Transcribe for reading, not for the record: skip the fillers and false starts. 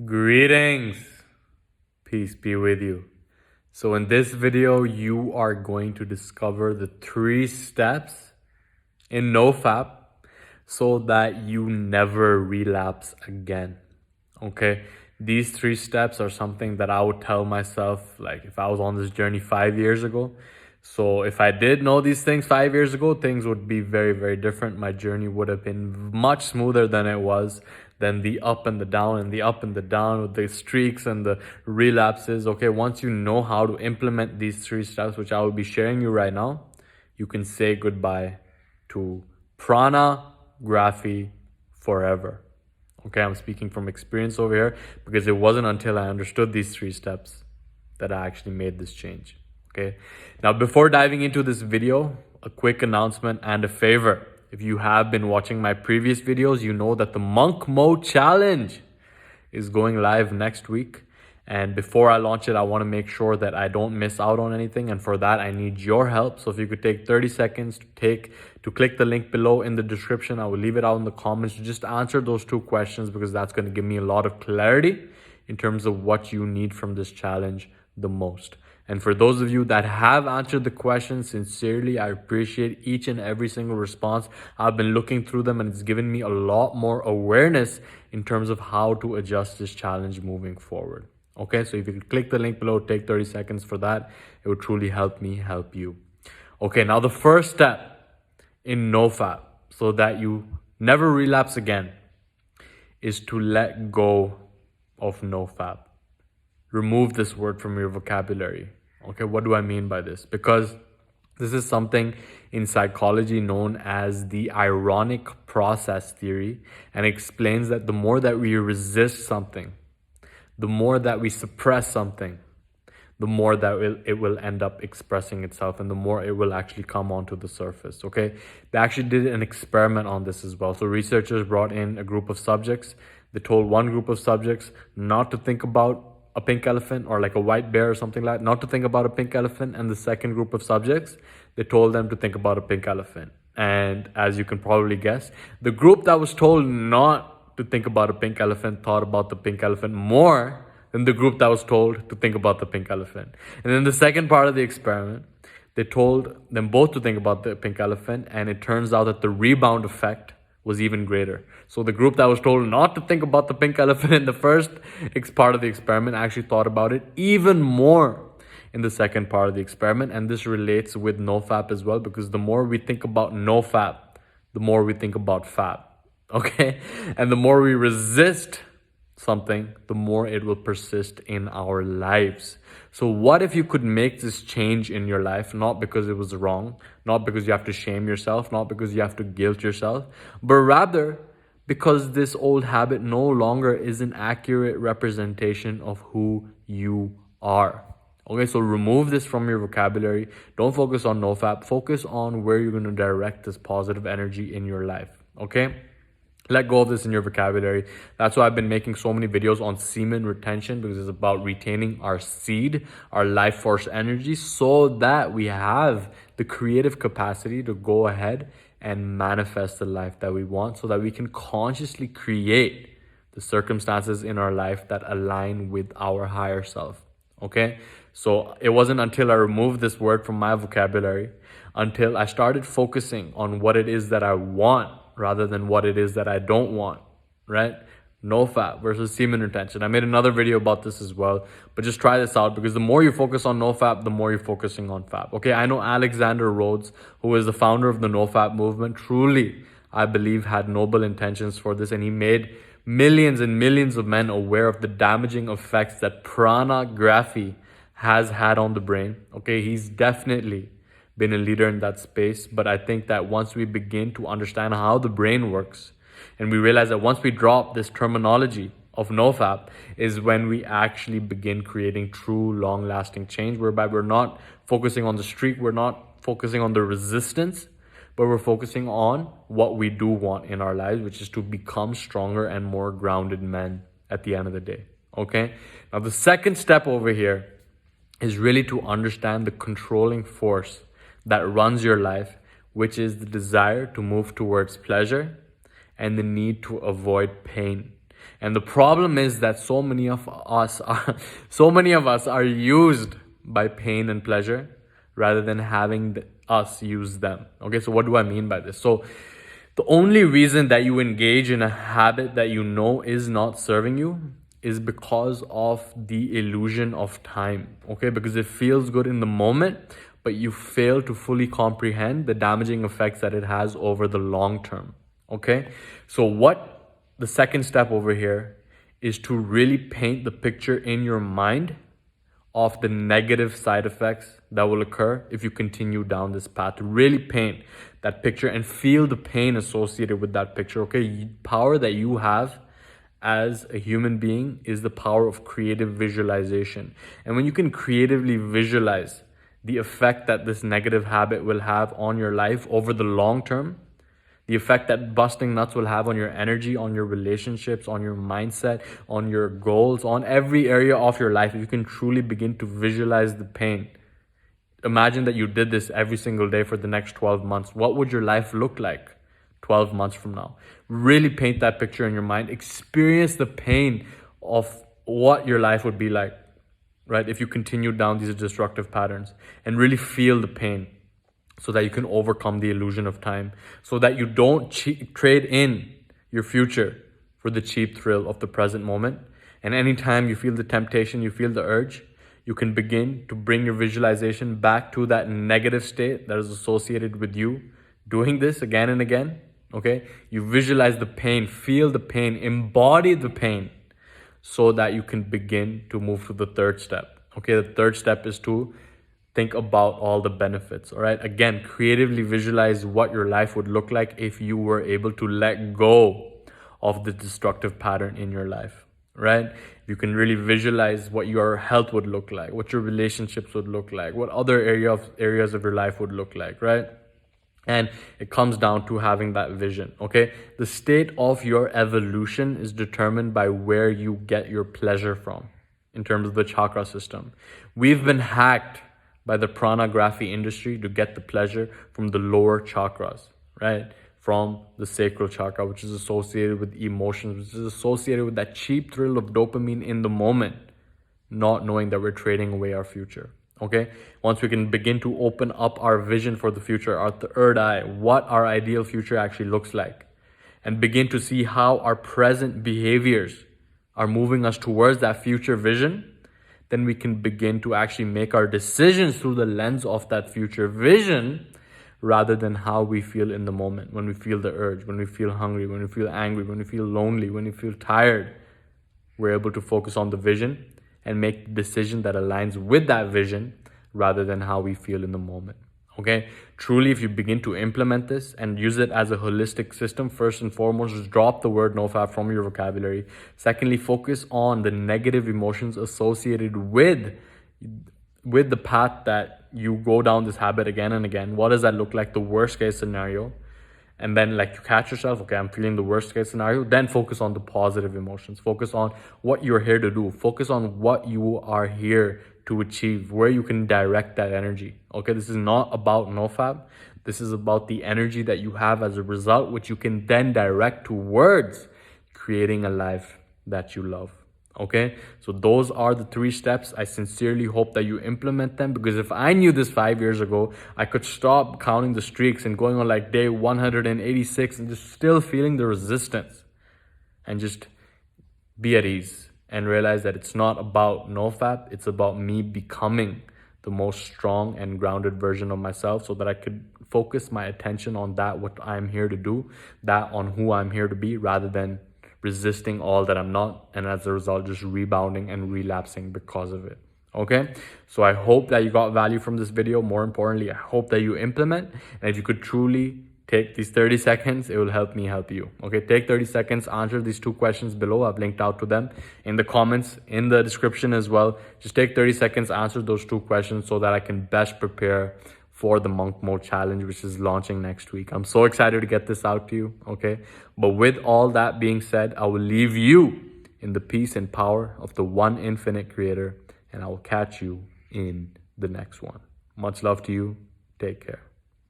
Greetings, peace be with you. So in this video, you are going to discover the 3 steps in NoFap so that you never relapse again. Okay, these 3 steps are something that I would tell myself like if I was on this journey 5 years ago. So if I did know these things 5 years ago, things would be very, very different. My journey would have been much smoother than it was, than the up and the down and the up and the down with the streaks and the relapses. Okay, once you know how to implement these 3 steps, which I will be sharing you right now, you can say goodbye to pornography forever. Okay, I'm speaking from experience over here because it wasn't until I understood these 3 steps that I actually made this change. Okay, now before diving into this video, a quick announcement and a favor. If you have been watching my previous videos, you know that the Monk Mode Challenge is going live next week. And before I launch it, I want to make sure that I don't miss out on anything. And for that, I need your help. So if you could take 30 seconds to click the link below in the description, I will leave it out in the comments to just answer those 2 questions, because that's going to give me a lot of clarity in terms of what you need from this challenge the most. And for those of you that have answered the questions, sincerely, I appreciate each and every single response. I've been looking through them and it's given me a lot more awareness in terms of how to adjust this challenge moving forward. Okay, so if you could click the link below, take 30 seconds for that, it would truly help me help you. Okay, now the first step in NoFap so that you never relapse again is to let go of NoFap. Remove this word from your vocabulary. Okay, what do I mean by this? Because this is something in psychology known as the ironic process theory, and explains that the more that we resist something, the more that we suppress something, the more that it will end up expressing itself, and the more it will actually come onto the surface. Okay, they actually did an experiment on this as well. So researchers brought in a group of subjects. They told one group of subjects not to think about a pink elephant or like a white bear or something like that, not to think about a pink elephant. And the second group of subjects, they told them to think about a pink elephant. And as you can probably guess, the group that was told not to think about a pink elephant thought about the pink elephant more than the group that was told to think about the pink elephant. And then the second part of the experiment, they told them both to think about the pink elephant, and it turns out that the rebound effect was even greater. So the group that was told not to think about the pink elephant in the first part of the experiment actually thought about it even more in the second part of the experiment. And this relates with NoFap as well, because the more we think about NoFap, the more we think about Fap. Okay, and the more we resist something, the more it will persist in our lives. So what if you could make this change in your life, not because it was wrong, not because you have to shame yourself, not because you have to guilt yourself, but rather because this old habit no longer is an accurate representation of who you are. Okay, so remove this from your vocabulary. Don't focus on NoFap. Focus on where you're going to direct this positive energy in your life. Okay? Let go of this in your vocabulary. That's why I've been making so many videos on semen retention, because it's about retaining our seed, our life force energy, so that we have the creative capacity to go ahead and manifest the life that we want, so that we can consciously create the circumstances in our life that align with our higher self. Okay? So it wasn't until I removed this word from my vocabulary, until I started focusing on what it is that I want rather than what it is that I don't want, right? NoFap versus semen retention. I made another video about this as well, but just try this out, because the more you focus on NoFap, the more you're focusing on Fap. Okay, I know Alexander Rhodes, who is the founder of the NoFap movement, truly, I believe, had noble intentions for this, and he made millions and millions of men aware of the damaging effects that pornography has had on the brain. Okay, he's definitely been a leader in that space. But I think that once we begin to understand how the brain works, and we realize that once we drop this terminology of NoFap, is when we actually begin creating true long-lasting change, whereby we're not focusing on the streak, we're not focusing on the resistance, but we're focusing on what we do want in our lives, which is to become stronger and more grounded men at the end of the day. Okay? Now, the second step over here is really to understand the controlling force that runs your life, which is the desire to move towards pleasure and the need to avoid pain. And the problem is that so many of us are used by pain and pleasure rather than having us use them. Okay, so what do I mean by this? So the only reason that you engage in a habit that you know is not serving you is because of the illusion of time. Okay, because it feels good in the moment, but you fail to fully comprehend the damaging effects that it has over the long term. Okay, so what the second step over here is to really paint the picture in your mind of the negative side effects that will occur if you continue down this path. Really paint that picture and feel the pain associated with that picture. Okay, power that you have as a human being is the power of creative visualization. And when you can creatively visualize the effect that this negative habit will have on your life over the long term, the effect that busting nuts will have on your energy, on your relationships, on your mindset, on your goals, on every area of your life, if you can truly begin to visualize the pain. Imagine that you did this every single day for the next 12 months. What would your life look like 12 months from now? Really paint that picture in your mind. Experience the pain of what your life would be like, right? If you continue down these destructive patterns, and really feel the pain, so that you can overcome the illusion of time, so that you don't trade in your future for the cheap thrill of the present moment. And anytime you feel the temptation, you feel the urge, you can begin to bring your visualization back to that negative state that is associated with you doing this again and again. Okay, you visualize the pain, feel the pain, embody the pain, so that you can begin to move to the third step. Okay, the third step is to think about all the benefits. All right, again, creatively visualize what your life would look like if you were able to let go of the destructive pattern in your life, right? You can really visualize what your health would look like, what your relationships would look like, what other areas of your life would look like, right? And it comes down to having that vision. Okay, the state of your evolution is determined by where you get your pleasure from in terms of the chakra system. We've been hacked by the pranography industry to get the pleasure from the lower chakras, right? From the sacral chakra, which is associated with emotions, which is associated with that cheap thrill of dopamine in the moment, not knowing that we're trading away our future. Okay, once we can begin to open up our vision for the future, our third eye, what our ideal future actually looks like, and begin to see how our present behaviors are moving us towards that future vision, then we can begin to actually make our decisions through the lens of that future vision rather than how we feel in the moment, when we feel the urge, when we feel hungry, when we feel angry, when we feel lonely, when we feel tired. We're able to focus on the vision and make the decision that aligns with that vision rather than how we feel in the moment. Okay, truly, if you begin to implement this and use it as a holistic system, first and foremost, just drop the word NoFap from your vocabulary. Secondly, focus on the negative emotions associated with the path that you go down this habit again and again. What does that look like? The worst case scenario. And then like you catch yourself, okay, I'm feeling the worst case scenario. Then focus on the positive emotions. Focus on what you're here to do. Focus on what you are here to achieve, where you can direct that energy. Okay, this is not about NoFap. This is about the energy that you have as a result, which you can then direct towards creating a life that you love. Okay, so those are the 3 steps. I sincerely hope that you implement them, because if I knew this 5 years ago, I could stop counting the streaks and going on like day 186 and just still feeling the resistance and just be at ease and realize that it's not about NoFap. It's about me becoming the most strong and grounded version of myself, so that I could focus my attention on that, what I'm here to do, that on who I'm here to be, rather than resisting all that I'm not, and as a result just rebounding and relapsing because of it. Okay, so I hope that you got value from this video. More importantly, I hope that you implement, and if you could truly take these 30 seconds, it will help me help you. Okay, take 30 seconds, answer these 2 questions below. I've linked out to them in the comments, in the description as well. Just take 30 seconds, answer those 2 questions so that I can best prepare for the Monk Mode Challenge, which is launching next week. I'm so excited to get this out to you, okay? But with all that being said, I will leave you in the peace and power of the one infinite creator, and I will catch you in the next one. Much love to you. Take care.